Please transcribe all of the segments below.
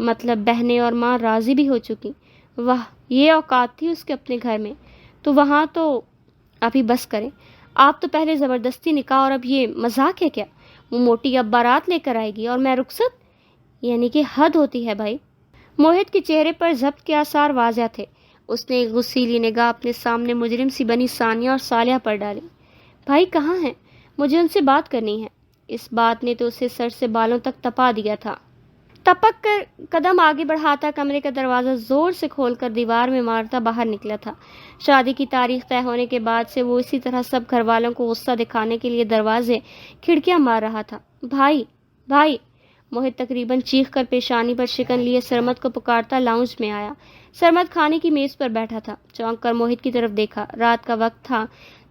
مطلب بہنیں اور ماں راضی بھی ہو چکی. واہ، یہ اوقات تھی اس کے اپنے گھر میں. تو وہاں تو ابھی بس کریں. آپ تو پہلے زبردستی نکاح اور اب یہ مذاق ہے کیا؟ وہ موٹی اب بارات لے کر آئے گی اور میں رخصت؟ یعنی کہ حد ہوتی ہے بھائی. موہت کے چہرے پر ضبط کے آثار واضح تھے. اس نے ایک غصیلی نگاہ اپنے سامنے مجرم سی بنی ثانیہ اور صالحہ پر ڈالی. بھائی کہاں ہیں؟ مجھے ان سے بات کرنی ہے. اس بات نے تو اسے سر سے بالوں تک تپا دیا تھا. تپک کر قدم آگے بڑھاتا کمرے کا دروازہ زور سے کھول کر دیوار میں مارتا باہر نکلا تھا. شادی کی تاریخ طے ہونے کے بعد سے وہ اسی طرح سب گھر والوں کو غصہ دکھانے کے لیے دروازے کھڑکیاں مار رہا تھا. بھائی بھائی. موہت تقریباً چیخ کر پیشانی پر شکن لیے سرمد کو پکارتا لاؤنج میں آیا. سرمد کھانے کی میز پر بیٹھا تھا. چونک کر موہت کی طرف دیکھا. رات کا وقت تھا.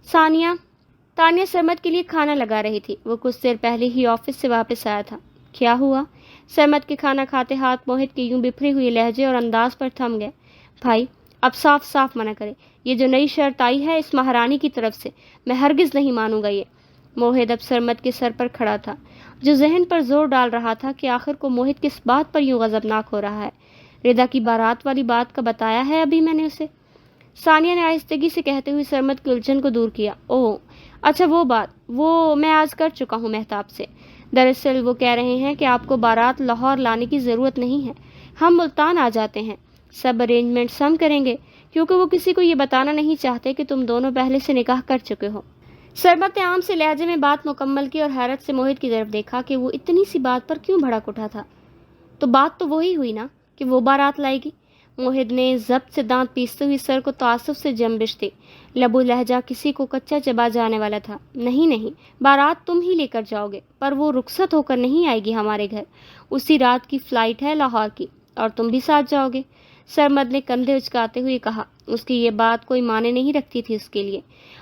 تانیہ سرمد کے لیے کھانا لگا رہی تھی. وہ کچھ دیر پہلے ہی آفس سے واپس آیا تھا. کیا ہوا؟ سرمد کے کھانا کھاتے ہاتھ موہت کے یوں بکھرے ہوئے لہجے اور انداز پر تھم گئے. بھائی اب صاف صاف منع کرے. یہ جو نئی شرط آئی ہے اس مہارانی کی طرف سے، میں ہرگز نہیں مانوں گا یہ. موہت اب سرمد کے سر پر کھڑا تھا، جو ذہن پر زور ڈال رہا تھا کہ آخر کو موہت کس بات پر یوں غضبناک ہو رہا ہے. ردا کی بارات والی بات کا بتایا ہے ابھی میں نے اسے. ثانیہ نے آہستگی سے کہتے ہوئے سرمد کی الجھن کو دور کیا. اوہ اچھا وہ بات، وہ میں آج کر چکا ہوں مہتاب سے. دراصل وہ کہہ رہے ہیں کہ آپ کو بارات لاہور لانے کی ضرورت نہیں ہے، ہم ملتان آ جاتے ہیں. سب ارینجمنٹس ہم کریں گے، کیونکہ وہ کسی کو یہ بتانا نہیں چاہتے کہ تم دونوں پہلے سے نکاح کر چکے ہو. سرمد نے عام سے لہجے میں بات مکمل کی اور حیرت سے موہت کی طرف دیکھا کہ وہ اتنی سی بات پر کیوں بھڑک اٹھا تھا. تو بات تو وہی ہوئی نا کہ وہ بارات لائے گی. موہت نے ضبط سے دانت پیستے ہوئے سر کو تعصب سے جنبش دی. لبو لہجہ کسی کو کچا چبا جانے والا تھا. نہیں، بارات تم ہی لے کر جاؤ گے، پر وہ رخصت ہو کر نہیں آئے گی ہمارے گھر. اسی رات کی فلائٹ ہے لاہور کی، اور تم بھی ساتھ جاؤ گے. سرمد نے کندھے اچکاتے ہوئے کہا. اس کی یہ بات کوئی معنی نہیں رکھتی تھی اس کے لیے.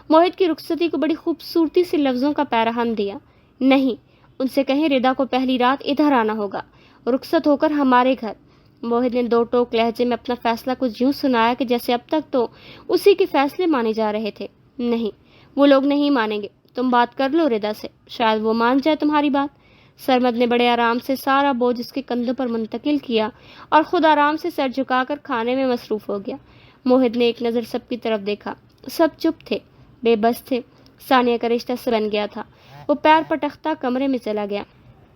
موہت کی رخصتی کو بڑی خوبصورتی سے لفظوں کا پیراہن دیا. نہیں، ان سے کہیں ردا کو پہلی رات ادھر آنا ہوگا، رخصت ہو کر ہمارے گھر. موہت نے دو ٹوک لہجے میں اپنا فیصلہ کچھ یوں سنایا کہ جیسے اب تک تو اسی کے فیصلے مانے جا رہے تھے. نہیں، وہ لوگ نہیں مانیں گے. تم بات کر لو ردا سے، شاید وہ مان جائے تمہاری بات. سرمد نے بڑے آرام سے سارا بوجھ اس کے کندھوں پر منتقل کیا اور خود آرام سے سر جھکا کر کھانے میں مصروف ہو گیا. موہت نے ایک نظر سب کی طرف دیکھا. سب چپ تھے، بے بس تھے. ثانیہ کا رشتہ سے بن گیا تھا. وہ پیر پٹکتا کمرے میں چلا گیا.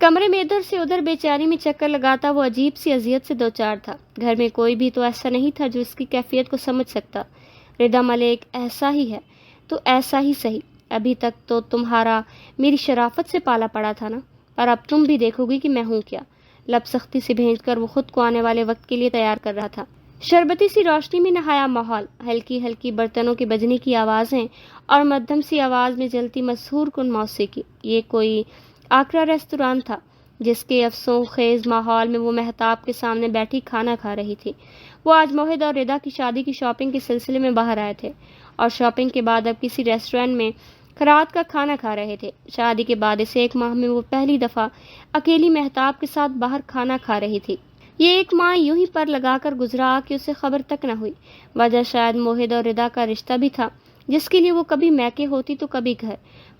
کمرے میں ادھر سے ادھر بے چاری میں چکر لگاتا وہ عجیب سی اذیت سے دوچار تھا. گھر میں کوئی بھی تو ایسا نہیں تھا جو اس کی کیفیت کو سمجھ سکتا. ردا ملک ایسا ہی ہے تو ایسا ہی صحیح. ابھی تک تو تمہارا میری شرافت سے پالا پڑا تھا نا، اور اب تم بھی دیکھو گی کہ میں ہوں کیا. لب سختی سے بھینج کر وہ خود کو آنے والے وقت کے لیے تیار کر رہا تھا. شربتی سی روشنی میں نہایا ماحول، ہلکی ہلکی برتنوں کے بجنے کی آوازیں اور مدھم سی آواز میں جلتی مسحور کن موسیقی. یہ کوئی آکرا ریستوران تھا جس کے افسوں خیز ماحول میں وہ مہتاب کے سامنے بیٹھی کھانا کھا رہی تھی. وہ آج موہت اور ردا کی شادی کی شاپنگ کے سلسلے میں باہر آئے تھے اور شاپنگ کے بعد اب کسی ریسٹورینٹ میں رات کا کھانا کھا رہے تھے. شادی کے بعد اس 1 ماہ میں وہ پہلی دفعہ اکیلی مہتاب کے ساتھ باہر کھانا کھا رہی تھی. یہ 1 ماہ یوں ہی پر لگا کر گزرا کہ اسے خبر تک نہ ہوئی. وجہ شاید موہت اور ردا کا رشتہ بھی تھا، جس کے لیے وہ کبھی میکے ہوتی تو کبھی گھر.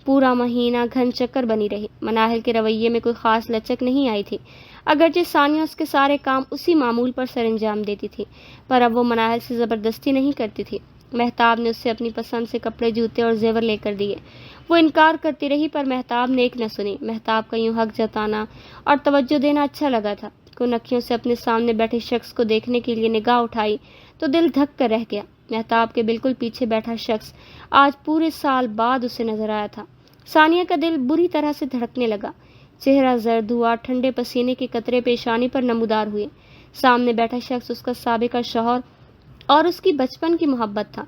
پورا مہینہ گھن چکر بنی رہی. مناہل کے رویے میں کوئی خاص لچک نہیں آئی تھی، اگرچہ ثانیہ اس کے سارے کام اسی معمول پر سر انجام دیتی تھی، پر اب وہ مناہل سے زبردستی نہیں کرتی تھی. مہتاب نے اس سے اپنی پسند سے کپڑے جوتے اور زیور لے کر دیے. وہ انکار کرتی رہی پر مہتاب نے ایک نہ سنی. مہتاب کا یوں حق جتانا اور توجہ دینا اچھا لگا تھا. کن اکھیوں سے اپنے سامنے بیٹھے شخص کو دیکھنے کے لیے نگاہ اٹھائی تو دل دھک کر رہ گیا. مہتاب کے بالکل پیچھے بیٹھا شخص آج پورے سال بعد اسے نظر آیا تھا. ثانیہ کا دل بری طرح سے دھڑکنے لگا. چہرہ زرد ہوا، ٹھنڈے پسینے کے قطرے پیشانی پر نمودار ہوئے. سامنے بیٹھا شخص اس کا سابقہ شوہر اور اس کی بچپن کی محبت تھا،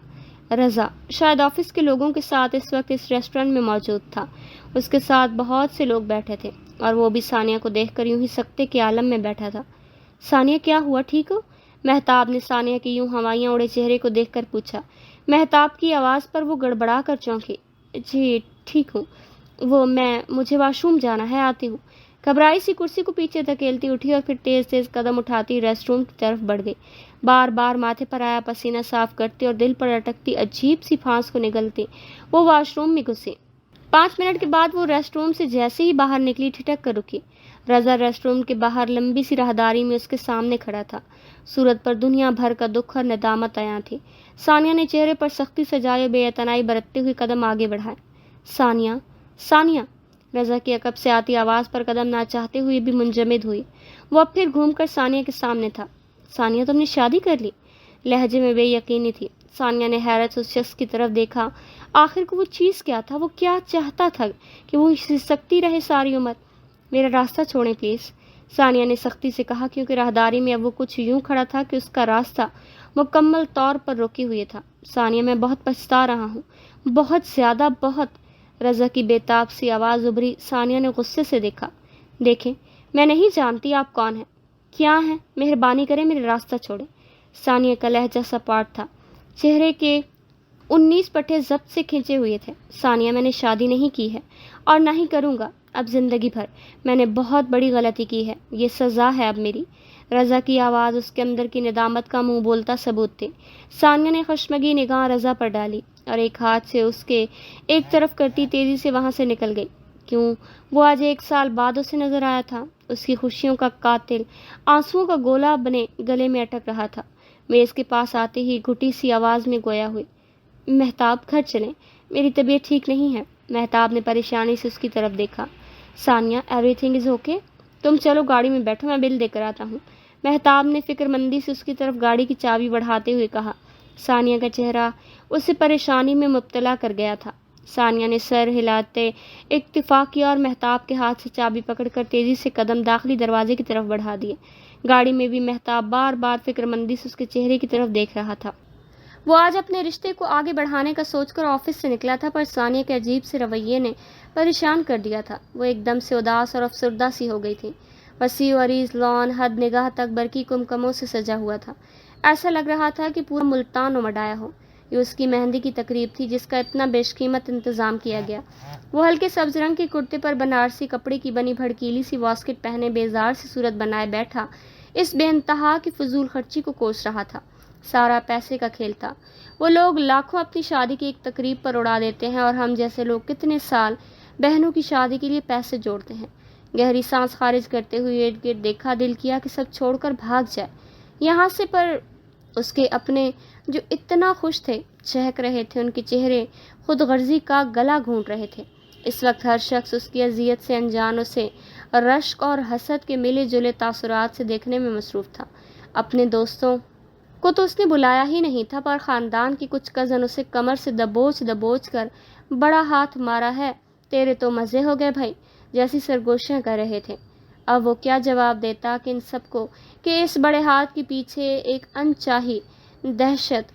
رضا. شاید آفس کے لوگوں کے ساتھ اس وقت اس ریسٹورینٹ میں موجود تھا. اس کے ساتھ بہت سے لوگ بیٹھے تھے اور وہ بھی ثانیہ کو دیکھ کر یوں ہی سکتے کے عالم میں بیٹھا تھا. ثانیہ کیا ہوا، ٹھیک ہو؟ مہتاب نے ثانیہ کے یوں ہوائیاں اڑے چہرے کو دیکھ کر پوچھا. مہتاب کی آواز پر وہ گڑبڑا کر چونکی. جی ٹھیک ہوں، مجھے واش روم جانا ہے، آتی ہوں. گھبرائی سی کرسی کو پیچھے دھکیلتی اٹھی اور پھر تیز تیز قدم اٹھاتی ریسٹ روم کی طرف بڑھ گئی. بار بار ماتھے پر آیا پسینہ صاف کرتی اور دل پر اٹکتی عجیب سی پھانس کو نگلتی وہ واش روم میں گھسی. 5 منٹ کے بعد وہ ریسٹ روم سے جیسے ہی باہر نکلی ٹھٹک کر رکی. رضا ریسٹ روم کے باہر لمبی سی راہداری میں اس کے سامنے کھڑا تھا. صورت پر دنیا بھر کا دکھ اور ندامت عیاں تھی. ثانیہ نے چہرے پر سختی سجائے بے اعتنائی برتتے ہوئے قدم آگے بڑھائے. ثانیہ، ثانیہ. رضا کی عقب سے آتی آواز پر قدم نہ چاہتے ہوئے بھی منجمد ہوئی. وہ اب پھر گھوم کر ثانیہ کے سامنے تھا. ثانیہ، تم نے شادی کر لی؟ لہجے میں بے یقینی تھی. ثانیہ نے حیرت سے اس شخص کی طرف دیکھا. آخر کو وہ چیز کیا تھا؟ وہ کیا چاہتا تھا کہ وہ سکتی رہے ساری عمر؟ میرا راستہ چھوڑیں پلیز، ثانیہ نے سختی سے کہا، کیونکہ راہداری میں اب وہ کچھ یوں کھڑا تھا کہ اس کا راستہ مکمل طور پر روکے ہوئے تھا. ثانیہ، میں بہت پچھتا رہا ہوں، بہت زیادہ، بہت. رضا کی بے تاب سی آواز ابھری. ثانیہ نے غصے سے دیکھا. دیکھیں، میں نہیں جانتی آپ کون ہیں، کیا ہیں. مہربانی کریں میرا راستہ چھوڑیں. ثانیہ کا لہجہ سپاٹ تھا، چہرے کے 19 پٹھے ضبط سے کھینچے ہوئے تھے. ثانیہ، میں نے شادی نہیں کی ہے اور نہ ہی کروں گا اب زندگی بھر. میں نے بہت بڑی غلطی کی ہے، یہ سزا ہے اب میری. رضا کی آواز اس کے اندر کی ندامت کا منہ بولتا ثبوت تھی. ثانیہ نے خشمگی نگاہ رضا پر ڈالی اور ایک ہاتھ سے اس کے ایک طرف کرتی تیزی سے وہاں سے نکل گئی. کیوں؟ وہ آج 1 سال بعد اسے نظر آیا تھا. اس کی خوشیوں کا قاتل آنسوؤں کا گولا بنے گلے میں اٹک رہا تھا. میز کے پاس آتے ہی گھٹی سی آواز میں گویا ہوئی. مہتاب، گھر چلیں، میری طبیعت ٹھیک نہیں ہے. مہتاب نے پریشانی سے اس کی طرف دیکھا. ثانیہ، ایوری تھنگ از اوکے؟ تم چلو گاڑی میں بیٹھو، میں بل دے کر آتا ہوں. مہتاب نے فکر مندی سے اس کی طرف گاڑی کی چابی بڑھاتے ہوئے کہا. ثانیہ کا چہرہ اسے پریشانی میں مبتلا کر گیا تھا. ثانیہ نے سر ہلاتے اتفاق کیا اور مہتاب کے ہاتھ سے چابی پکڑ کر تیزی سے قدم داخلی دروازے کی طرف بڑھا دیے. گاڑی میں بھی مہتاب بار بار فکر مندی سے اس کے چہرے کی طرف دیکھ رہا تھا. وہ آج اپنے رشتے کو آگے بڑھانے کا سوچ کر آفس سے نکلا تھا، پر ثانیہ کے عجیب سے رویے نے پریشان کر دیا تھا. وہ ایک دم سے اداس اور افسردہ سی ہو گئی تھی. وسیع و عریض لان حد نگاہ تک برقی کمکموں سے سجا ہوا تھا. ایسا لگ رہا تھا کہ پورا ملتان امڈایا ہو. یہ اس کی مہندی کی تقریب تھی جس کا اتنا بیش قیمت انتظام کیا گیا. وہ ہلکے سبز رنگ کے کرتے پر بنارسی کپڑے کی بنی بھڑکیلی سی واسکٹ پہنے بیزار سی صورت بنائے بیٹھا اس بے انتہا کی فضول خرچی کو کوس رہا تھا. سارا پیسے کا کھیل تھا. وہ لوگ لاکھوں اپنی شادی کی ایک تقریب پر اڑا دیتے ہیں اور ہم جیسے لوگ کتنے سال بہنوں کی شادی کے لیے پیسے جوڑتے ہیں. گہری سانس خارج کرتے ہوئے ارد گرد دیکھا. دل کیا کہ سب چھوڑ کر بھاگ جائے یہاں سے، پر اس کے اپنے جو اتنا خوش تھے چہک رہے تھے. ان کے چہرے خود غرضی کا گلا گھونٹ رہے تھے. اس وقت ہر شخص اس کی اذیت سے انجان، اسے رشک اور حسد کے ملے جلے تاثرات سے دیکھنے میں مصروف تھا. اپنے دوستوں کو تو اس نے بلایا ہی نہیں تھا، پر خاندان کی کچھ کزن اسے کمر سے دبوچ کر بڑا ہاتھ مارا ہے، تیرے تو مزے ہو گئے بھائی جیسی سرگوشیاں کر رہے تھے. اب وہ کیا جواب دیتا کہ ان سب کو کہ اس بڑے ہاتھ کے پیچھے ایک انچاہی دہشت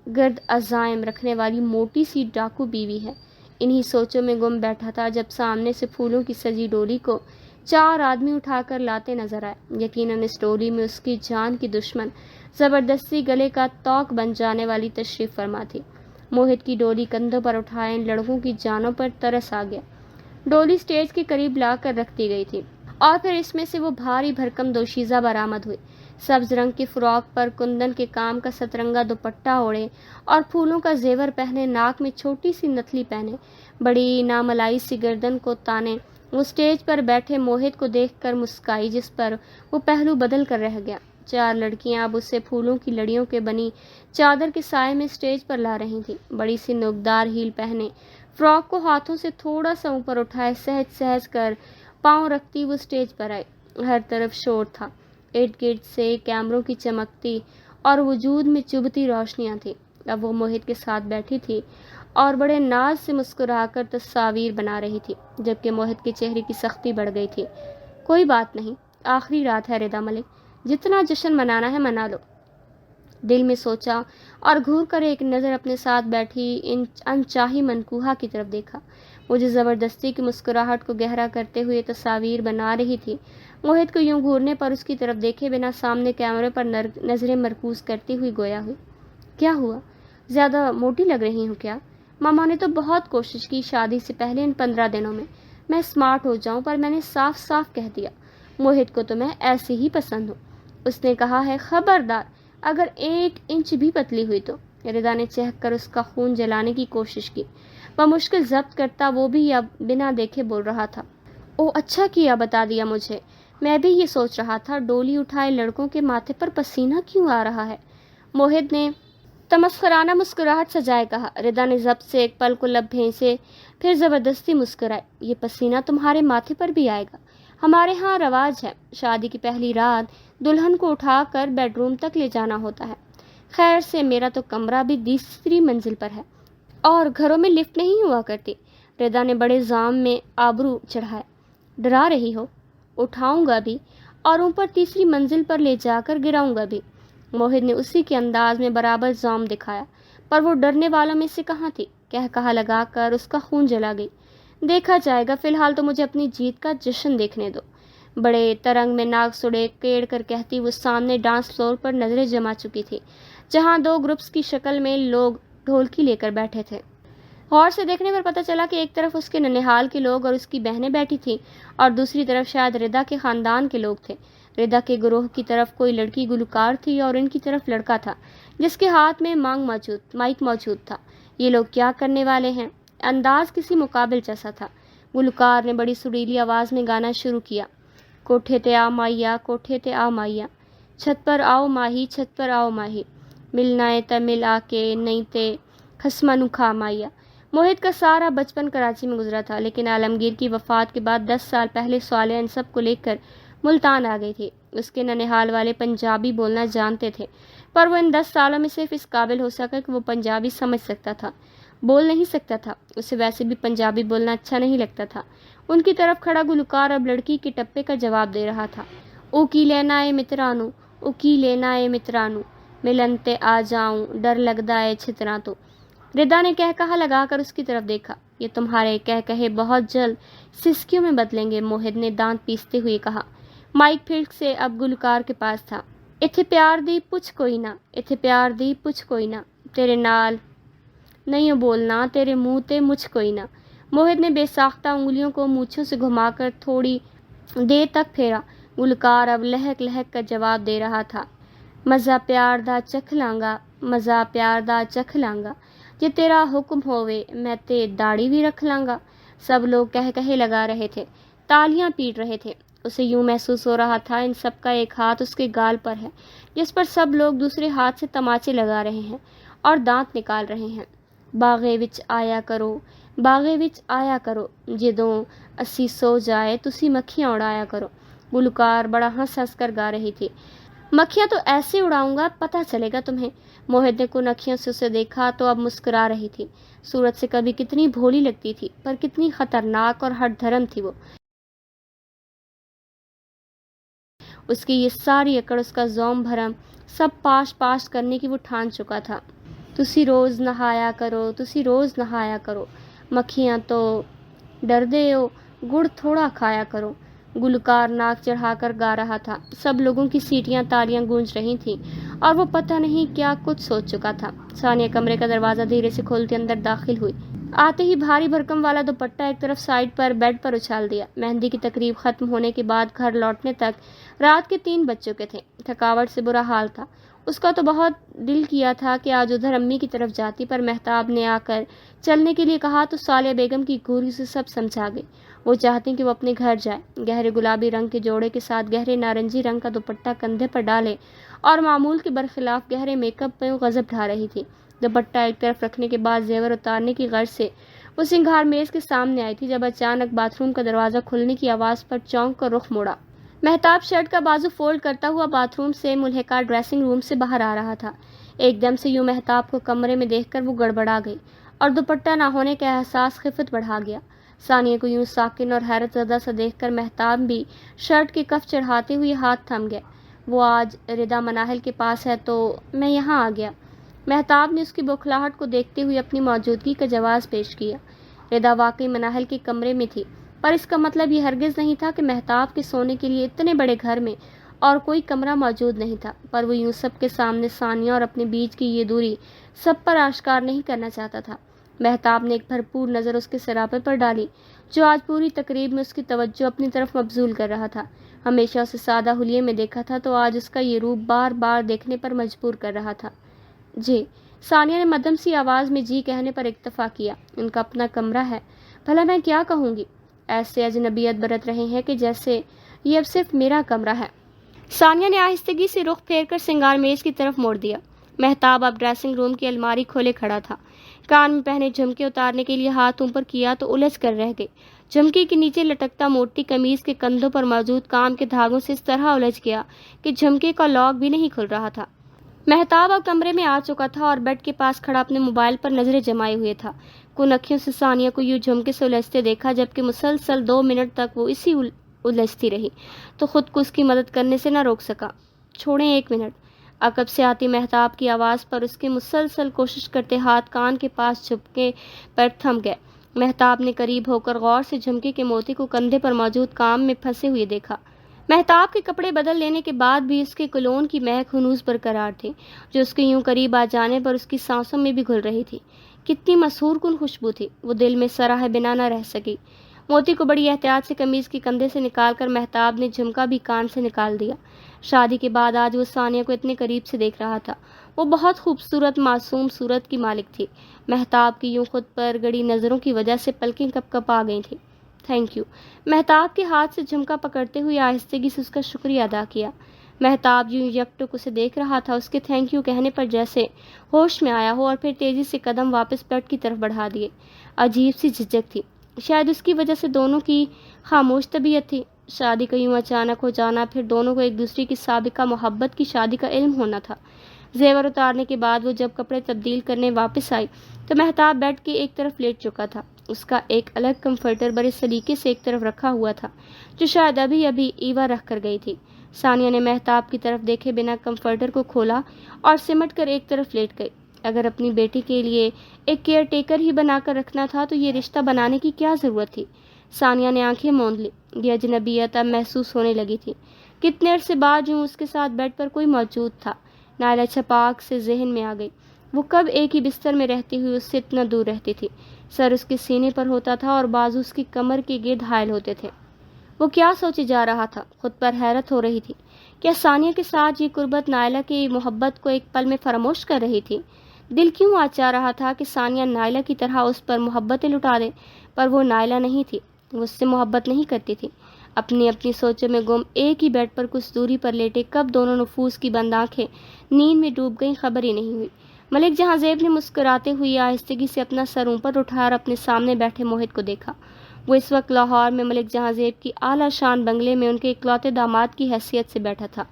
گرد عزائم رکھنے والی موٹی سی ڈاکو بیوی ہے. انہی سوچوں میں گم بیٹھا تھا جب سامنے سے پھولوں کی سجی ڈولی کو 4 آدمی اٹھا کر لاتے نظر آئے. یقیناً اس ڈولی میں اس کی جان کی دشمن زبردستی گلے کا توق بن جانے والی تشریف فرما تھی. موہت کی ڈولی کندھوں پر اٹھائے ان لڑکوں کی جانوں پر ترس آ گیا. ڈولی سٹیج کے قریب لا کر رکھ دی گئی تھی اور پھر اس میں سے وہ بھاری بھرکم دوشیزہ برآمد ہوئی. سبز رنگ کی فراک پر کندن کے کام کا سترنگا دوپٹہ اوڑھے اور پھولوں کا زیور پہنے، ناک میں چھوٹی سی نتھلی پہنے، بڑی ناملائی سی گردن کو تانے، وہ سٹیج پر بیٹھے موہت کو دیکھ کر مسکائی جس پر وہ پہلو بدل کر رہ گیا. 4 لڑکیاں اب اسے پھولوں کی لڑیوں کے بنی چادر کے سائے میں سٹیج پر لا رہی تھیں. بڑی سی نوکدار ہیل پہنے، فراک کو ہاتھوں سے تھوڑا سا اوپر اٹھائے، سہج کر پاؤں رکھتی وہ سٹیج پر آئی. ہر طرف شور تھا. ارد گرد سے کیمروں کی چمکتی اور وجود میں چبھتی روشنیاں تھیں. اب وہ موہت کے ساتھ بیٹھی تھی اور بڑے ناز سے مسکرا کر تصاویر بنا رہی تھی، جبکہ موہت کے چہرے کی سختی بڑھ گئی تھی. کوئی بات نہیں، آخری رات ہے ردا ملک، جتنا جشن منانا ہے منا لو، دل میں سوچا اور گھور کر ایک نظر اپنے ساتھ بیٹھی انچاہی منکوہا کی طرف دیکھا. وہ جو زبردستی کی مسکراہٹ کو گہرا کرتے ہوئے تصاویر بنا رہی تھی، موہت کو یوں گھورنے پر اس کی طرف دیکھے بنا سامنے کیمرے پر نظریں مرکوز کرتی ہوئی گویا ہوئی. کیا ہوا؟ زیادہ موٹی لگ رہی ہوں کیا؟ ماما نے تو بہت کوشش کی شادی سے پہلے ان 15 دنوں میں اسمارٹ ہو جاؤں، پر میں نے صاف صاف کہہ دیا موہت کو تو میں ایسی ہی پسند ہوں. اس نے کہا ہے خبردار اگر 1 انچ بھی پتلی ہوئی تو. ردا نے چہک کر اس کا خون جلانے کی کوشش کی. وہ مشکل ضبط کرتا وہ بھی اب بنا دیکھے بول رہا تھا. او اچھا کیا بتا دیا مجھے، میں بھی یہ سوچ رہا تھا ڈولی اٹھائے لڑکوں کے ماتھے پر پسینہ کیوں آ رہا ہے۔ موہد نے تمسخرانہ مسکراہٹ سجائے کہا۔ ردا نے ضبط سے ایک پل کو لب بھینسے پھر زبردستی مسکرائی۔ یہ پسینہ تمہارے ماتھے پر بھی آئے گا، ہمارے ہاں رواج ہے، شادی کی پہلی رات دلہن کو اٹھا کر بیڈ روم تک لے جانا ہوتا ہے۔ خیر سے میرا تو کمرہ بھی 30ویں منزل پر ہے اور گھروں میں لفٹ نہیں ہوا کرتی۔ ردا نے بڑے زام میں آبرو چڑھایا۔ ڈرا رہی ہو؟ اٹھاؤں گا بھی اور اوپر 30ویں منزل پر لے جا کر گراؤں گا بھی۔ موہد نے اسی کے انداز میں برابر زوم دکھایا، پر وہ ڈرنے والوں میں سے کہاں تھی۔ کہا لگا کر اس کا خون جلا گئی۔ دیکھا جائے گا، فی الحال تو مجھے اپنی جیت کا جشن دیکھنے دو۔ بڑے ترنگ میں ناک سڑے کیڑ کر کہتی وہ سامنے ڈانس فلور پر نظریں جما چکی تھی، جہاں 2 گروپس کی شکل میں لوگ ڈھولکی لے کر بیٹھے تھے۔ غور سے دیکھنے پر پتہ چلا کہ ایک طرف اس کے ننھیال کے لوگ اور اس کی بہنیں بیٹھی تھیں اور دوسری طرف شاید ردا کے خاندان کے لوگ تھے۔ ردا کے گروہ کی طرف کوئی لڑکی گلوکار تھی اور ان کی طرف لڑکا تھا جس کے ہاتھ میں مائک موجود تھا۔ یہ لوگ کیا کرنے والے ہیں؟ انداز کسی مقابل جیسا تھا۔ گلوکار نے بڑی سریلی آواز میں گانا شروع کیا۔ کوٹھے تے آ مائیا، کوٹھے تے آ مائیا، چھت پر آؤ ماہی، چھت پر آؤ ماہی، ملنا ہے تے مل آ کے، نہیں تے خسمہ نو کھا مائیا۔ موہد کا سارا بچپن کراچی میں گزرا تھا، لیکن عالمگیر کی وفات کے بعد 10 سال پہلے صالحہ ان سب کو لے کر ملتان آ گئی تھی۔ اس کے ننھیال والے پنجابی بولنا جانتے تھے، پر وہ ان 10 سالوں میں صرف اس قابل ہو سکا کہ وہ پنجابی سمجھ سکتا تھا، بول نہیں سکتا تھا۔ اسے ویسے بھی پنجابی بولنا اچھا نہیں لگتا تھا۔ ان کی طرف کھڑا گلوکار اب لڑکی کے ٹپے کا جواب دے رہا تھا۔ او کی لینا اے مترانو، او کی لینا اے مترانو، ملن تے آ جاؤں، ڈر لگدا اے چھتراں تو۔ ردا نے کہا لگا کر اس کی طرف دیکھا۔ یہ تمہارے کہے بہت جلد سسکیوں میں بدلیں گے، موہد نے دانت پیستے ہوئے کہا۔ مائک پھر سے اب گلوکار کے پاس تھا۔ ایتھے پیار دی پچھ کوئی نہ، ایتھے پیار دی پچھ کوئی نہ، تیرے نال نہیں بولنا، تیرے منہ تے مچھ کوئی نہ۔ موہد نے بے ساختہ انگلیوں کو مونچھوں سے گھما کر تھوڑی دیر تک پھیرا۔ گلوکار اب لہک لہک کر جواب دے رہا تھا۔ مزہ پیار دا چکھ لانگا، مزہ پیار دا چکھ لانگا، جے تیرا حکم ہووے میں تے داڑھی بھی رکھ لانگا۔ سب لوگ کہے لگا رہے تھے، تالیاں پیٹ رہے تھے۔ اسے یوں محسوس ہو رہا تھا ان سب کا ایک ہاتھ اس کے گال پر ہے، جس پر سب لوگ دوسرے ہاتھ سے تماچے لگا رہے ہیں اور دانت نکال رہے ہیں۔ باغے وچ آیا کرو، باغے وچ آیا کرو، جدوں اسی سو جائے تسی مکھیاں اڑایا کرو۔ گلوکار بڑا ہنس کر گا رہی تھی۔ مکھیاں تو ایسے اڑاؤں گا پتہ چلے گا تمہیں۔ موہد نے کن اکھیوں سے اسے دیکھا تو اب مسکرا رہی تھی۔ صورت سے کبھی کتنی بھولی لگتی تھی، پر کتنی خطرناک اور ہٹ دھرم تھی وہ۔ اس کی یہ ساری اکڑ، اس کا زوم بھرم، سب پاش کرنے کی وہ ٹھان چکا تھا۔ تسی روز نہایا کرو، تسی روز نہایا کرو، مکھیاں تو ڈر دے ہو، گڑ تھوڑا کھایا کرو۔ گلوکار ناک چڑھا کر گا رہا تھا۔ سب لوگوں کی سیٹیاں تالیاں گونج رہی تھیں اور وہ پتہ نہیں کیا کچھ سوچ چکا تھا۔ ثانیہ کمرے کا دروازہ دھیرے سے کھولتے اندر داخل ہوئی۔ آتے ہی بھاری بھرکم والا دوپٹہ ایک طرف سائڈ پر بیڈ پر اچھال دیا۔ مہندی کی تقریب ختم ہونے کے بعد گھر لوٹنے تک رات کے 3 بج چکے تھے۔ تھکاوٹ سے برا حال تھا اس کا، تو بہت دل کیا تھا کہ آج ادھر امی کی طرف جاتی، پر مہتاب نے آ کر چلنے کے لیے کہا تو صالحہ بیگم کی گوری سے سب سمجھا گئی۔ وہ چاہتی کہ وہ اپنے گھر جائے، گہرے گلابی رنگ کے جوڑے کے ساتھ گہرے نارنجی رنگ کا دوپٹہ کندھے پر ڈالے اور معمول کے برخلاف گہرے میک اپ میں غضب ڈھا رہی تھی۔ دوپٹہ ایک طرف رکھنے کے بعد زیور اتارنے کی غرض سے وہ سنگھار میز کے سامنے آئی تھی جب اچانک باتھ روم کا دروازہ کھلنے کی آواز پر چونک کر رخ موڑا۔ مہتاب شرٹ کا بازو فولڈ کرتا ہوا باتھ روم سے ملحقہ ڈریسنگ روم سے باہر آ رہا تھا۔ ایک دم سے یوں مہتاب کو کمرے میں دیکھ کر وہ گڑبڑا گئی اور دوپٹہ نہ ہونے کا احساس خفت بڑھا گیا۔ ثانیہ کو یوں ساکن اور حیرت زدہ سا دیکھ کر مہتاب بھی شرٹ کے کف چڑھاتے ہوئے ہاتھ تھم گیا۔ وہ آج ردا مناہل کے پاس ہے تو میں یہاں آ گیا۔ مہتاب نے اس کی بوکھلاہٹ کو دیکھتے ہوئے اپنی موجودگی کا جواز پیش کیا۔ ردا واقعی مناہل کے کمرے میں تھی، پر اس کا مطلب یہ ہرگز نہیں تھا کہ مہتاب کے سونے کے لیے اتنے بڑے گھر میں اور کوئی کمرہ موجود نہیں تھا، پر وہ یوں سب کے سامنے ثانیہ اور اپنے بیچ کی یہ دوری سب پر آشکار نہیں کرنا چاہتا تھا۔ مہتاب نے ایک بھرپور نظر اس کے سراپے پر ڈالی، جو آج پوری تقریب میں اس کی توجہ اپنی طرف مبذول کر رہا تھا۔ ہمیشہ اسے سادہ حلیے میں دیکھا تھا تو آج اس کا یہ روپ بار بار دیکھنے پر مجبور کر رہا تھا۔ جی، ثانیہ نے مدھم سی آواز میں جی کہنے پر اکتفا کیا۔ ان کا اپنا کمرہ ہے، بھلا میں کیا کہوں گی؟ ایسے اجنبیت برت رہے ہیں کہ جیسے یہ اب صرف میرا کمرہ ہے۔ ثانیہ نے آہستگی سے رخ پھیر کر سنگار میز کی طرف موڑ دیا۔ مہتاب اب ڈریسنگ روم کی الماری کھولے کھڑا تھا۔ کان میں پہنے جھمکے اتارنے کے لیے ہاتھ اوپر کیا تو الجھ کر رہ گئی۔ جھمکے کے نیچے لٹکتا موٹی قمیض کے کندھوں پر موجود کام کے دھاگوں سے اس طرح الجھ گیا کہ جھمکے کا لاک بھی نہیں کھل رہا تھا۔ مہتاب اب کمرے میں آ چکا تھا اور بیڈ کے پاس کھڑا اپنے موبائل پر نظریں جمائے ہوئے تھا۔ کن اکھیوں سے ثانیہ کو یوں جھمکے سے الجھتے دیکھا، جبکہ مسلسل 2 منٹ تک وہ اسی الجھتی رہی تو خود کو اس کی مدد کرنے سے نہ روک سکا۔ چھوڑیں 1 منٹ۔ عقب سے آتی مہتاب کی آواز پر اس کے مسلسل کوشش کرتے ہاتھ کان کے پاس جھمکے پر تھم گئے۔ مہتاب نے قریب ہو کر غور سے جھمکے کے موتی کو کندھے پر موجود کام میں پھنسے ہوئے دیکھا۔ مہتاب کے کپڑے بدل لینے کے بعد بھی اس کے کولون کی مہک ہنوز برقرار تھی، جو اس کے یوں قریب آ جانے پر اس کی سانسوں میں بھی گھل رہی تھی۔ کتنی مسحور کن خوشبو تھی، وہ دل میں سراہے بنا نہ رہ سکی۔ موتی کو بڑی احتیاط سے قمیض کے کندھے سے نکال کر مہتاب نے جھمکا بھی کان سے نکال دیا۔ شادی کے بعد آج وہ ثانیہ کو اتنے قریب سے دیکھ رہا تھا۔ وہ بہت خوبصورت معصوم صورت کی مالک تھی۔ مہتاب کی یوں خود پر گڑی نظروں کی وجہ سے پلکیں کپ کپ آ گئی تھیں۔ Thank you. مہتاب کے ہاتھ سے جھمکا پکڑتے ہوئے آہستگی سے اس کا شکریہ ادا کیا۔ مہتاب یوں یکٹک اسے دیکھ رہا تھا، اس کے تھینک یو کہنے پر جیسے ہوش میں آیا ہو اور پھر تیزی سے قدم واپس بیڈ کی طرف بڑھا دیے۔ عجیب سی جھجک تھی، شاید اس کی وجہ سے دونوں کی خاموش طبیعت تھی۔ شادی کا یوں اچانک ہو جانا، پھر دونوں کو ایک دوسرے کی سابقہ محبت کی شادی کا علم ہونا تھا۔ زیور اتارنے کے بعد وہ جب کپڑے تبدیل کرنے واپس آئی تو مہتاب بیڈ کے ایک طرف لیٹ چکا تھا۔ اس کا ایک الگ کمفرٹر بڑے سلیقے سے ایک طرف رکھا ہوا تھا، جو شاید ابھی ابھی ایوا رکھ کر گئی تھی۔ ثانیہ نے مہتاب کی طرف دیکھے بنا کمفرٹر کو کھولا اور سمٹ کر ایک طرف لیٹ گئی۔ اگر اپنی بیٹی کے لیے ایک کیئر ٹیکر ہی بنا کر رکھنا تھا تو یہ رشتہ بنانے کی کیا ضرورت تھی؟ ثانیہ نے آنکھیں موند لی۔ یہ اجنبیت اب محسوس ہونے لگی تھی۔ کتنے عرصے بعد یوں اس کے ساتھ بیڈ پر کوئی موجود تھا۔ نائلہ چھپاک سے ذہن میں آ گئی۔ وہ کب ایک ہی بستر میں رہتی ہوئی اس سے اتنا دور رہتی تھی۔ سر اس کے سینے پر ہوتا تھا اور بازو اس کی کمر کے گرد حائل ہوتے تھے۔ وہ کیا سوچے جا رہا تھا؟ خود پر حیرت ہو رہی تھی۔ کیا ثانیہ کے ساتھ یہ قربت نائلہ کی محبت کو ایک پل میں فراموش کر رہی تھی؟ دل کیوں چاہ رہا تھا کہ ثانیہ نائلہ کی طرح اس پر محبتیں لٹا دے، پر وہ نائلہ نہیں تھی، وہ اس سے محبت نہیں کرتی تھی۔ اپنی سوچوں میں گم ایک ہی بیڈ پر کچھ دوری پر لیٹے کب دونوں نفوس کی بند آنکھیں نیند میں ڈوب گئیں، خبر ہی نہیں ہوئی۔ ملک جہاں زیب نے مسکراتے ہوئے آہستگی سے اپنا سر اوپر اٹھایا اور اپنے سامنے بیٹھے موہت کو دیکھا۔ وہ اس وقت لاہور میں ملک جہاں زیب کی اعلیٰ شان بنگلے میں ان کے اکلوتے داماد کی حیثیت سے بیٹھا تھا۔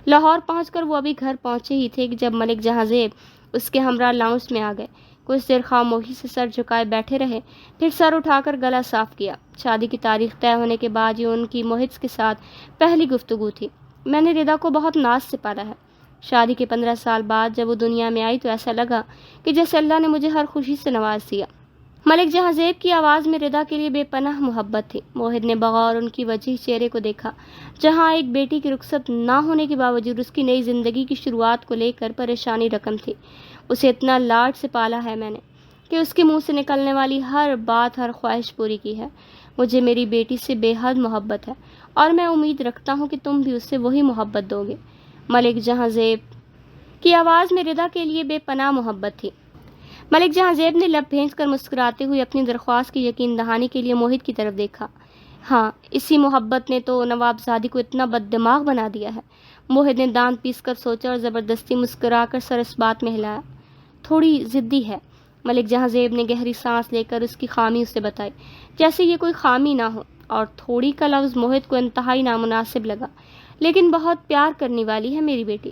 لاہور پہنچ کر وہ ابھی گھر پہنچے ہی تھے کہ جب ملک جہاں زیب اس کے ہمراہ لاؤنج میں آ گئے۔ کچھ دیر خاموشی سے سر جھکائے بیٹھے رہے، پھر سر اٹھا کر گلا صاف کیا۔ شادی کی تاریخ طے ہونے کے بعد یہ ان کی موہت کے ساتھ پہلی گفتگو تھی۔ میں نے ردا کو بہت ناز سے پالا ہے۔ شادی کے 15 سال بعد جب وہ دنیا میں آئی تو ایسا لگا کہ جیسے اللہ نے مجھے ہر خوشی سے نواز دیا۔ ملک جہاں زیب کی آواز میں ردا کے لیے بے پناہ محبت تھی۔ موہت نے بغور ان کی وجیح چہرے کو دیکھا، جہاں ایک بیٹی کی رخصت نہ ہونے کے باوجود اس کی نئی زندگی کی شروعات کو لے کر پریشانی رقم تھی۔ اسے اتنا لاڈ سے پالا ہے میں نے کہ اس کے منہ سے نکلنے والی ہر بات، ہر خواہش پوری کی ہے۔ مجھے میری بیٹی سے بے حد محبت ہے اور میں امید رکھتا ہوں کہ تم بھی اس سے وہی محبت دو گے۔ ملک جہاں زیب کی آواز میں ردا کے لیے بے پناہ محبت تھی۔ ملک جہاں زیب نے لب بھینچ کر مسکراتے ہوئے اپنی درخواست کی یقین دہانی کے لیے موہت کی طرف دیکھا۔ ہاں، اسی محبت نے تو نوابزادی کو اتنا بد دماغ بنا دیا ہے۔ موہت نے دانت پیس کر سوچا اور زبردستی مسکرا کر سر اس بات میں ہلایا۔ تھوڑی ضدی ہے۔ ملک جہاں زیب نے گہری سانس لے کر اس کی خامی اسے بتائی، جیسے یہ کوئی خامی نہ ہو، اور تھوڑی کا لفظ موہت کو انتہائی نامناسب لگا۔ لیکن بہت پیار کرنے والی ہے میری بیٹی۔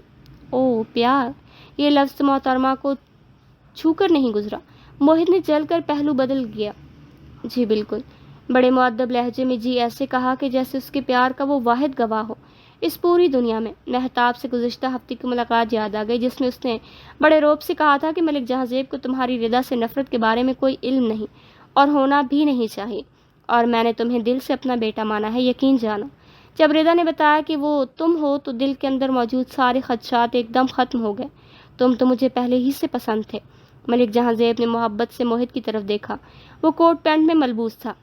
اوہ پیار، یہ لفظ محترمہ کو چھو کر نہیں گزرا۔ موہت نے جل کر پہلو بدل گیا۔ جی بالکل، بڑے مؤدب لہجے میں جی ایسے کہا کہ جیسے اس کے پیار کا وہ واحد گواہ ہو اس پوری دنیا میں۔ مہتاب سے گزشتہ ہفتے کی ملاقات یاد آ گئی، جس میں اس نے بڑے روب سے کہا تھا کہ ملک جہاں زیب کو تمہاری ردا سے نفرت کے بارے میں کوئی علم نہیں اور ہونا بھی نہیں چاہیے، اور میں نے تمہیں دل سے اپنا بیٹا مانا ہے، یقین جانا۔ جب ردا نے بتایا کہ وہ تم ہو تو دل کے اندر موجود سارے خدشات ایک دم ختم ہو گئے۔ تم تو مجھے پہلے ہی سے پسند تھے۔ ملک جہاں زیب نے محبت سے موہت کی طرف دیکھا۔ وہ کوٹ پینٹ میں ملبوس تھا،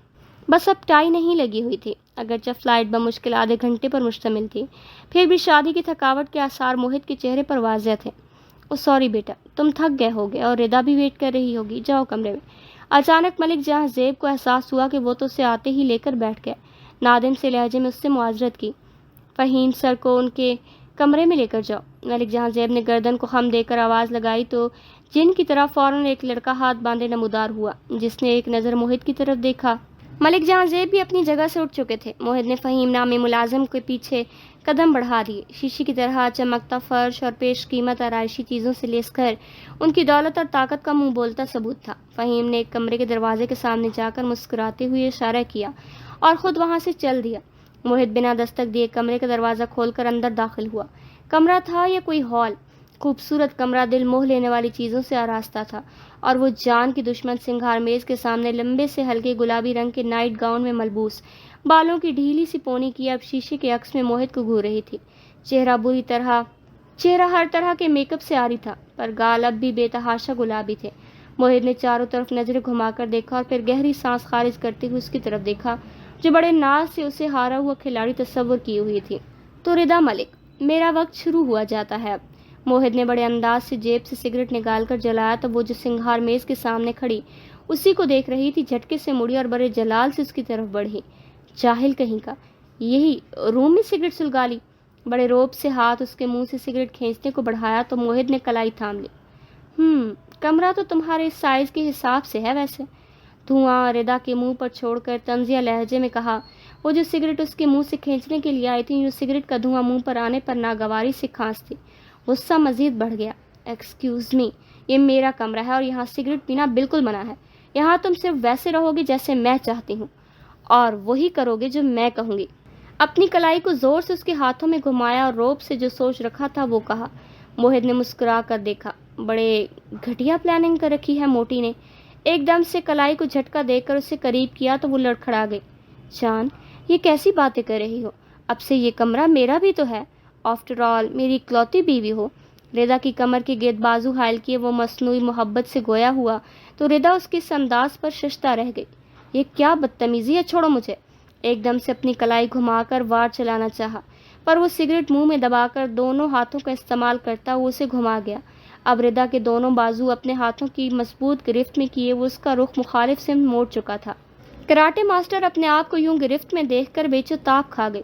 بس اب ٹائی نہیں لگی ہوئی تھی، اگرچہ فلائٹ بمشکل آدھے گھنٹے پر مشتمل تھی، پھر بھی شادی کی تھکاوٹ کے آثار موہت کے چہرے پر واضح تھے۔ او سوری بیٹا، تم تھک گئے ہوگے اور ردا بھی ویٹ کر رہی ہوگی، جاؤ کمرے میں۔ اچانک ملک جہاں زیب کو احساس ہوا کہ وہ تو اسے آتے ہی لے کر بیٹھ گئے، نادم سے لہجے میں اس سے معذرت کی۔ فہیم سر کو ان کے کمرے میں لے کر جاؤ۔ ملک جہاں زیب نے گردن کو خم دے کر آواز لگائی تو جن کی طرف فوراً ایک لڑکا ہاتھ باندھے نمودار ہوا، جس نے ایک نظر موہت کی طرف دیکھا۔ ملک جہاں زیب بھی اپنی جگہ سے اٹھ چکے تھے۔ موہت نے فہیم نامی ملازم کے پیچھے قدم بڑھا دیے۔ شیشے کی طرح چمکتا فرش اور پیش قیمت آرائشی چیزوں سے لیس گھر ان کی دولت اور طاقت کا منہ بولتا ثبوت تھا۔ فہیم نے ایک کمرے کے دروازے کے سامنے جا کر مسکراتے ہوئے اشارہ کیا اور خود وہاں سے چل دیا۔ موہت بنا دستک دیے کمرے کا دروازہ کھول کر اندر داخل ہوا۔ کمرہ تھا یا کوئی ہال؟ خوبصورت کمرہ دل موہ لینے والی چیزوں سے آراستہ تھا، اور وہ جان کی دشمن سنگھار میز کے سامنے لمبے سے ہلکے گلابی رنگ کے نائٹ گاؤن میں ملبوس، بالوں کی ڈھیلی سی پونی کی اب شیشے کے عکس میں موہت کو گھور رہی تھی۔ چہرہ ہر طرح کے میک اپ سے عاری تھا، پر گال اب بھی بے تحاشا گلابی تھے۔ موہت نے چاروں طرف نظریں گھما کر دیکھا اور پھر گہری سانس خارج کرتے ہوئے اس کی طرف دیکھا جو بڑے ناز سے اسے ہارا ہوا کھلاڑی تصور کی ہوئی تھی۔ تو ردا ملک، میرا وقت شروع ہوا جاتا ہے اب۔ موہت نے بڑے انداز سے جیب سے سگریٹ نکال کر جلایا تو وہ جو سنگھار میز کے سامنے کھڑی اسی کو دیکھ رہی تھی جھٹکے سے مڑی اور بڑے جلال سے اس کی طرف بڑھی۔ جاہل کہیں کا، یہی روم میں سگریٹ سلگا لی۔ بڑے روب سے ہاتھ اس کے منہ سے سگریٹ کھینچنے کو بڑھایا تو موہت نے کلائی تھام لی۔ کمرہ تو تمہارے سائز کے حساب سے ہے ویسے، دھواں ردا کے منہ پر چھوڑ کر طنزیہ لہجے میں کہا۔ وہ جو سگریٹ اس کے منہ سے کھینچنے کے لیے آئی تھی، جو سگریٹ کا دھواں منہ پر آنے پر ناگواری سے کھانستی۔ غصہ مزید بڑھ گیا۔ ایکسکیوز می، یہ میرا کمرہ ہے اور یہاں سگریٹ پینا بالکل منع ہے۔ یہاں تم صرف ویسے رہو گے جیسے میں چاہتی ہوں، اور وہی کرو گے جو میں کہوں گی۔ اپنی کلائی کو زور سے اس کے ہاتھوں میں گھمایا اور روب سے جو سوچ رکھا تھا وہ کہا۔ موہت نے مسکرا کر دیکھا۔ بڑے گھٹیا پلاننگ کر رکھی ہے موٹی نے۔ ایک دم سے کلائی کو جھٹکا دے کر اسے قریب کیا تو وہ لڑکھڑا گئی۔ جان، یہ کیسی باتیں کر رہی ہو؟ اب سے یہ کمرہ میرا بھی تو ہے، آفٹر آل میری اکلوتی بیوی ہو۔ ردا کی کمر کے گرد بازو حائل کیے وہ مصنوعی محبت سے گویا ہوا تو ردا اس کے اس انداز پر ششدر رہ گئی۔ یہ کیا بدتمیزی ہے، چھوڑو مجھے۔ ایک دم سے اپنی کلائی گھما کر وار چلانا چاہا، پر وہ سگریٹ منہ میں دبا کر دونوں ہاتھوں کا استعمال کرتا وہ اسے گھما گیا۔ اب ردا کے دونوں بازو اپنے ہاتھوں کی مضبوط گرفت میں کیے وہ اس کا رخ مخالف سمت موڑ چکا تھا۔ کراٹے ماسٹر اپنے آپ کو یوں گرفت میں دیکھ کر بے چتاب کھا گئے۔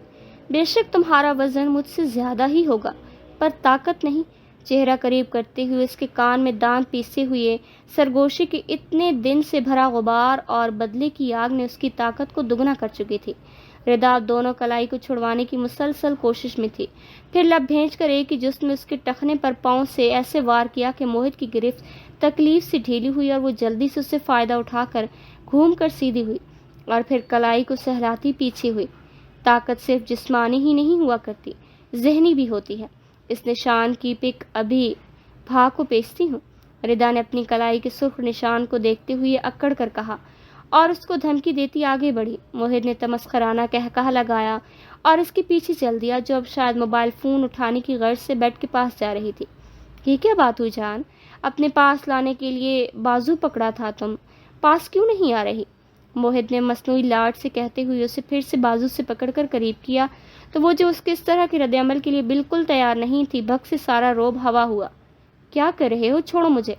بے شک تمہارا وزن مجھ سے زیادہ ہی ہوگا، پر طاقت نہیں۔ چہرہ قریب کرتے ہوئے اس کے کان میں دانت پیسے ہوئے سرگوشی کے اتنے دن سے بھرا غبار اور بدلے کی آگ نے اس کی طاقت کو دگنا کر چکی تھی۔ ردا دونوں کلائی کو چھڑوانے کی مسلسل کوشش میں تھی، پھر لب بھینچ کر ایک ہی جست میں اس کے ٹخنے پر پاؤں سے ایسے وار کیا کہ موہت کی گرفت تکلیف سے ڈھیلی ہوئی اور وہ جلدی سے اسے فائدہ اٹھا کر گھوم کر سیدھی ہوئی اور پھر کلائی کو سہلاتی پیچھے ہوئی۔ طاقت صرف جسمانی ہی نہیں ہوا کرتی، ذہنی بھی ہوتی ہے۔ اس نشان کی پک ابھی بھا کو پیستی ہوں۔ ردا نے اپنی کلائی کے سرخ نشان کو دیکھتے ہوئے اکڑ کر کہا اور اس کو دھمکی دیتی آگے بڑھی۔ موہت نے تمسخرانہ کہا لگایا اور اس کے پیچھے چل دیا جو اب شاید موبائل فون اٹھانے کی غرض سے بیڈ کے پاس جا رہی تھی۔ یہ کیا بات ہوئی جان؟ اپنے پاس لانے کے لیے بازو پکڑا تھا، تم پاس کیوں نہیں آ رہی؟ موہت نے مصنوعی لاڈ سے کہتے ہوئے اسے پھر سے بازو سے پکڑ کر قریب کیا تو وہ جو اس کے اس طرح کے رد عمل کے لیے بالکل تیار نہیں تھی، بھگ سے سارا روب ہوا ہوا۔ کیا کر رہے ہو؟ چھوڑو مجھے۔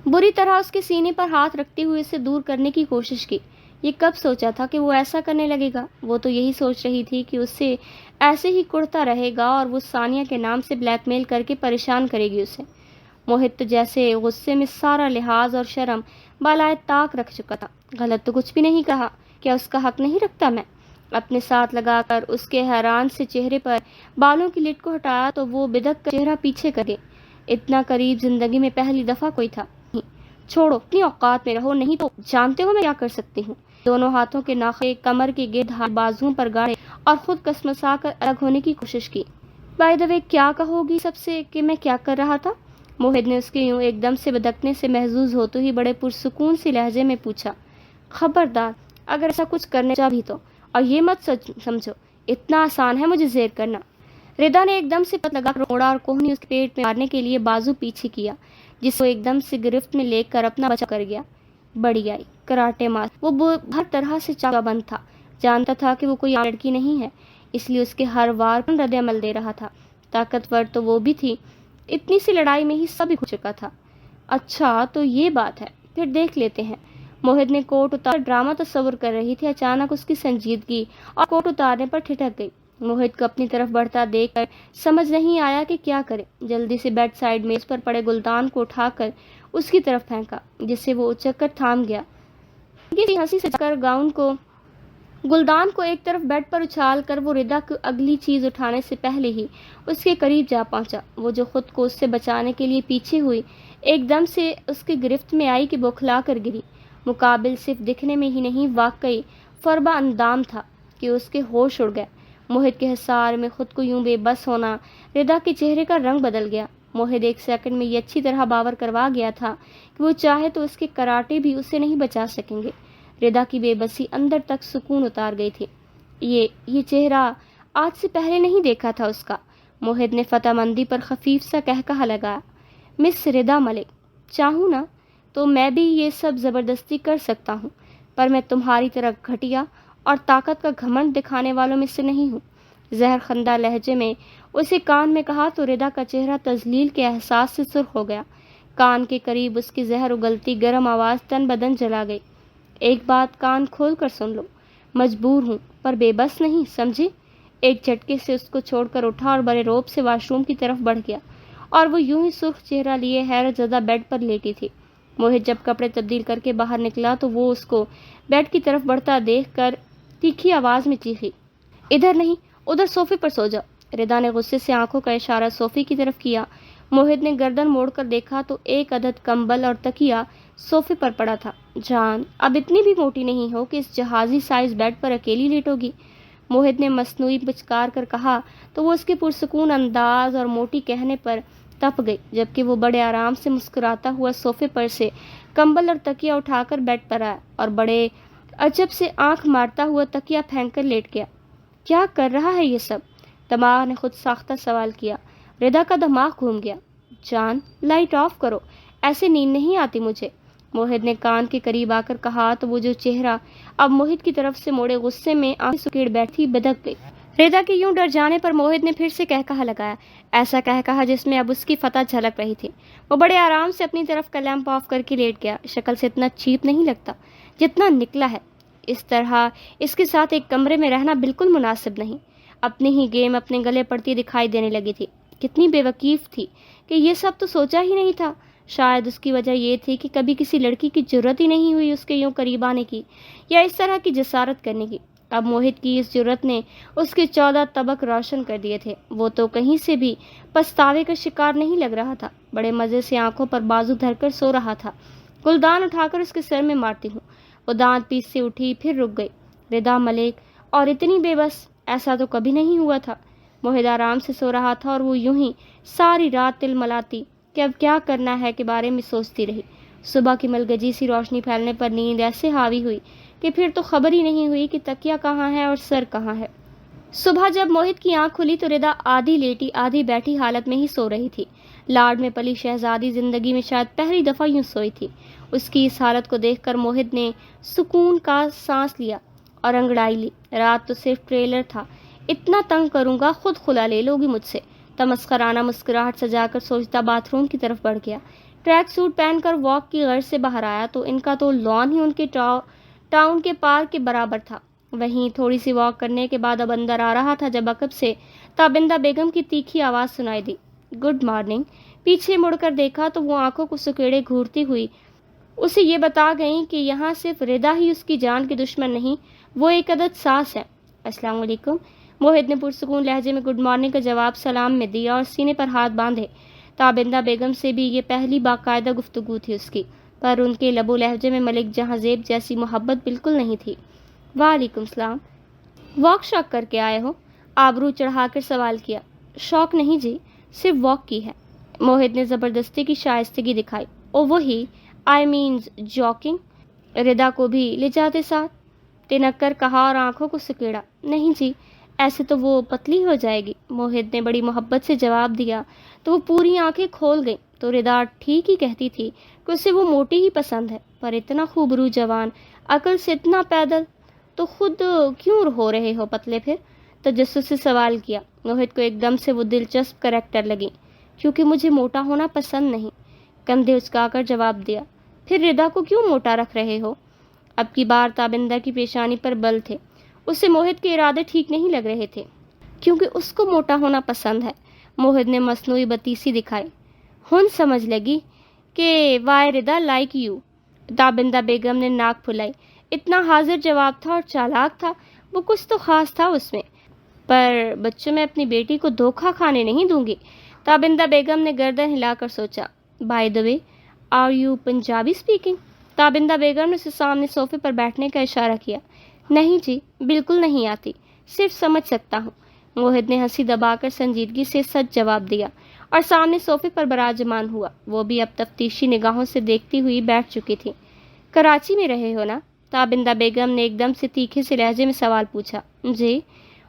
بری طرح اس کے سینے پر ہاتھ رکھتے ہوئے اسے دور کرنے کی کوشش کی۔ یہ کب سوچا تھا کہ وہ ایسا کرنے لگے گا؟ وہ تو یہی سوچ رہی تھی کہ اسے ایسے ہی کڑتا رہے گا اور وہ ثانیہ کے نام سے بلیک میل کر کے پریشان کرے گی اسے۔ موہت تو جیسے غصے میں سارا لحاظ اور شرم بالائے طاق رکھ چکا تھا۔ غلط تو کچھ بھی نہیں کہا، کیا اس کا حق نہیں رکھتا میں؟ اپنے ساتھ لگا کر اس کے حیران سے چہرے پر بالوں کی لٹ کو ہٹایا تو وہ بدک کر چہرہ پیچھے کر گئے۔ اتنا قریب زندگی میں پہلی دفعہ کوئی تھا۔ چھوڑو، اپنی اوقات میں رہو، نہیں تو جانتے ہو میں کیا کر سکتی ہوں۔ دونوں ہاتھوں کے ناخن کمر کے گرد بازوؤں پر گاڑے اور خود کسمسا کر الگ ہونے کی کوشش کی۔ بائی دا وے، کیا کہو گی سب سے کہ میں کیا کر رہا تھا؟ موہت نے اس کے یوں ایک دم سے بدکنے سے محظوظ ہوتے ہی بڑے پرسکون سے لہجے میں پوچھا۔ خبردار اگر ایسا کچھ کرنے جا بھی تو، اور یہ مت سمجھو اتنا آسان ہے مجھے زیر کرنا۔ ردا نے ایک دم سے پت لگا کر موڑا اور کوہنی اس کے پیٹ میں مارنے کے لیے بازو پیچھے کیا، جس کو ایک دم سے گرفت میں لے کر اپنا بچا کر گیا۔ بڑی آئی کراٹے ماسٹر، وہ ہر طرح سے چاقا بند تھا، جانتا تھا کہ وہ کوئی عام لڑکی نہیں ہے، اس لیے اس کے ہر وار پر رد عمل دے رہا تھا۔ طاقتور تو وہ بھی تھی، اتنی سی لڑائی میں ہی سب ہو چکا تھا۔ اچھا تو یہ بات ہے، پھر دیکھ لیتے ہیں۔ موہد نے کوٹ اتار ڈرامہ تصور کر رہی تھی، اچانک اس کی سنجیدگی اور کوٹ اتارنے پر ٹھٹک گئی۔ موہد کو اپنی طرف بڑھتا دیکھ کر سمجھ نہیں آیا کہ کیا کرے۔ جلدی سے بیڈ سائڈ میز پر پڑے گلدان کو اٹھا کر اس کی طرف پھینکا، جس سے وہ اچک کر تھام گیا۔ ہنسی سے کر گلدان کو ایک طرف بیڈ پر اچھال کر وہ ردا کو اگلی چیز اٹھانے سے پہلے ہی اس کے قریب جا پہنچا۔ وہ جو خود کو اس سے بچانے کے لیے پیچھے ہوئی، ایک دم سے اس کی گرفت میں آئی کہ بوکھلا کر گری۔ مقابل صرف دکھنے میں ہی نہیں، واقعی فربہ اندام تھا کہ اس کے ہوش اڑ گئے۔ موہد کے حصار میں خود کو یوں بے بس ہونا، ردا کے چہرے کا رنگ بدل گیا۔ موہد ایک سیکنڈ میں یہ اچھی طرح باور کروا گیا تھا کہ وہ چاہے تو اس کے کراٹے بھی اسے نہیں بچا سکیں گے۔ ردا کی بے بسی اندر تک سکون اتار گئی تھی۔ یہ چہرہ آج سے پہلے نہیں دیکھا تھا اس کا۔ موہد نے فتح مندی پر خفیف سا کہا لگایا، مس ردا ملک، چاہوں نا تو میں بھی یہ سب زبردستی کر سکتا ہوں، پر میں تمہاری طرح گھٹیا اور طاقت کا گھمنڈ دکھانے والوں میں سے نہیں ہوں۔ زہر خندہ لہجے میں اسے کان میں کہا تو ردا کا چہرہ تذلیل کے احساس سے سرخ ہو گیا۔ کان کے قریب اس کی زہر اگلتی گرم آواز تن بدن جلا گئی، ایک بات کان کھول کر سن لو، مجبور ہوں پر بے بس نہیں، سمجھے؟ ایک جھٹکے سے اس کو چھوڑ کر اٹھا اور بڑے روب سے واش روم کی طرف بڑھ گیا، اور وہ یوں ہی سرخ چہرہ لیے حیرت زدہ بیڈ پر لیٹی تھی۔ موہد جب کپڑے تبدیل کر کے باہر نکلا تو وہ اس کو بیڈ کی طرف بڑھتا دیکھ کر تیکھی آواز میں چیخی، ادھر نہیں، ادھر صوفے پر سو جاؤ۔ ردا نے غصے سے آنکھوں کا اشارہ صوفے کی طرف کیا۔ موہد نے گردن موڑ کر دیکھا تو ایک عدد کمبل اور تکیہ صوفے پر پڑا تھا۔ جان، اب اتنی بھی موٹی نہیں ہو کہ اس جہازی سائز بیڈ پر اکیلی لیٹو گی، موہد نے مصنوعی پچکار کر کہا تو وہ اس کے پرسکون انداز اور موٹی کہنے پر تپ گئی، جبکہ وہ بڑے آرام سے مسکراتا ہوا صوفے پر سے کمبل اور تکیہ اٹھا کر بیڈ پر آیا اور بڑے عجب سے آنکھ مارتا ہوا تکیہ پھینک کر لیٹ گیا۔ کیا کر رہا ہے یہ سب؟ دماغ نے خود ساختہ سوال کیا۔ ردا کا دماغ گھوم گیا۔ جان، لائٹ آف کرو، ایسے نیند نہیں آتی مجھے، موہد نے کان کے قریب آ کر کہا تو وہ جو چہرہ اب موہد کی طرف سے موڑے غصے میں آنکھیں سکیڑ بیٹھی بدک گئی۔ ردا کے یوں ڈر جانے پر موہد نے پھر سے کہا لگایا، ایسا کہا جس میں اب اس کی فتح جھلک رہی تھی۔ وہ بڑے آرام سے اپنی طرف کا لیمپ آف کر کے لیٹ گیا۔ شکل سے اتنا چیپ نہیں لگتا جتنا نکلا ہے، اس طرح اس کے ساتھ ایک کمرے میں رہنا بالکل مناسب نہیں۔ اپنی ہی گیم اپنے گلے پڑتی دکھائی دینے لگی تھی۔ کتنی بے وقیف تھی کہ یہ سب تو سوچا ہی نہیں تھا۔ شاید اس کی وجہ یہ تھی کہ کبھی کسی لڑکی کی جرت ہی نہیں ہوئی اس کے یوں قریب آنے کی یا اس طرح کی جسارت کرنے کی۔ اب موہد کی اس جرت نے اس کے 14 طبق روشن کر دیے تھے۔ وہ تو کہیں سے بھی پچھتاوے کا شکار نہیں لگ رہا تھا، بڑے مزے سے آنکھوں پر بازو دھر کر سو رہا تھا۔ گلدان اٹھا کر اس کے سر میں مارتی ہوں۔ وہ دانت پیس سے اٹھی، پھر رک گئی۔ ردا ملک، اور اتنی بے بس، ایسا تو کبھی نہیں ہوا تھا۔ موہد آرام سے سو رہا تھا اور وہ یوں ہی ساری رات تل ملاتی کہ اب کیا کرنا ہے کے بارے میں سوچتی رہی۔ صبح کی ملگجی سی روشنی پھیلنے پر نیند ایسے حاوی ہوئی کہ پھر تو خبر ہی نہیں ہوئی کہ تکیہ کہاں ہے اور سر کہاں ہے۔ صبح جب موہد کی آنکھ کھلی تو ردا آدھی لیٹی آدھی بیٹھی حالت میں ہی سو رہی تھی۔ لاڈ میں پلی شہزادی زندگی میں شاید پہلی دفعہ یوں سوئی تھی۔ اس کی اس حالت کو دیکھ کر موہد نے سکون کا سانس لیا اور انگڑائی لی۔ رات تو صرف ٹریلر تھا، اتنا تنگ کروں گا خود خلا لے لوگی مجھ سے، تمسخرانہ مسکراہٹ سجا کر سوچتا باتھ روم کی طرف بڑھ گیا۔ ٹریک سوٹ پہن کر واک کی غرض سے باہر آیا تو ان کا تو لان ہی ان کے ٹاؤن کے پارک کے برابر تھا۔ وہیں تھوڑی سی واک کرنے کے بعد اب اندر آ رہا تھا جب عقب سے تابندہ بیگم کی تیکھی آواز سنائی دی، گڈ مارننگ۔ پیچھے مڑ کر دیکھا تو وہ آنکھوں کو سکیڑے گھورتی ہوئی اسے یہ بتا گئیں کہ یہاں صرف ردا ہی اس کی جان کی دشمن نہیں، وہ ایک عدد ساس ہے۔ السلام علیکم، موہد نے پرسکون لہجے میں گڈ مارننگ کا جواب سلام میں دیا اور سینے پر ہاتھ باندھے۔ تابندہ بیگم سے بھی یہ پہلی باقاعدہ گفتگو تھی اس کی، پر ان کے لب و لہجے میں ملک جہاں زیب جیسی محبت بالکل نہیں تھی۔ وعلیکم السلام، واک شوق کر کے آئے ہو؟ آبرو چڑھا کر سوال کیا۔ شوق نہیں جی، صرف واک کی ہے، موہد نے زبردستی کی شائستگی دکھائی۔ او وہی، آئی مینز جاکنگ، ردا کو بھی لے جاتے ساتھ، تنک کر کہا اور آنکھوں کو سکیڑا۔ نہیں جی، ایسے تو وہ پتلی ہو جائے گی، موہد نے بڑی محبت سے جواب دیا تو وہ پوری آنکھیں کھول گئیں۔ تو ردا ٹھیک ہی کہتی تھی کہ اسے وہ موٹی ہی پسند ہے، پر اتنا خوبرو جوان، عقل سے اتنا پیدل، تو خود کیوں ہو رہے ہو پتلے پھر؟ تجسس سے سوال کیا۔ موہد کو ایک دم سے وہ دلچسپ کریکٹر لگی۔ کیونکہ مجھے موٹا ہونا پسند نہیں، کندھے اچکا کر جواب دیا۔ پھر ردا کو کیوں موٹا رکھ رہے ہو؟ اب کی بار تابندہ کی پیشانی پر بل تھے. اسے موہت کے ارادے ٹھیک نہیں لگ رہے تھے کیونکہ اس کو موٹا ہونا پسند ہے. موہت نے مصنوعی بتیسی دکھائی. ہن سمجھ لگی کہ وائے ردا لائک یو. تابندہ بیگم نے ناک پھلائی. اتنا حاضر جواب تھا اور چالاک تھا. وہ کچھ تو خاص تھا اس میں. پر بچوں میں اپنی بیٹی کو دھوکہ کھانے نہیں دوں گی. تابندہ بیگم نے گردن ہلا کر سوچا. By the way are you Punjabi speaking? Tabinda Begum نے اسے سامنے صوفے پر بیٹھنے کا اشارہ کیا. نہیں جی، بالکل نہیں آتی، صرف سمجھ سکتا ہوں. موہت نے ہنسی دبا کر سنجیدگی سے سچ جواب دیا اور سامنے صوفے پر براجمان ہوا. وہ بھی اب تفتیشی نگاہوں سے دیکھتی ہوئی بیٹھ چکی تھی. کراچی میں رہے ہو نا؟ تابندہ بیگم نے ایک دم سے تیکھے سے لہجے میں سوال پوچھا. جی.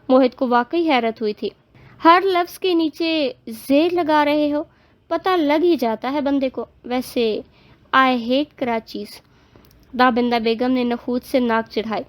موہت کو واقعی حیرت ہوئی تھی. ہر لفظ کے نیچے زیر لگا رہے ہو، پتہ لگ ہی جاتا ہے بندے کو. ویسے آئی ہیٹ کراچیز. تابندہ بیگم نے نخوت سے ناک چڑھائی.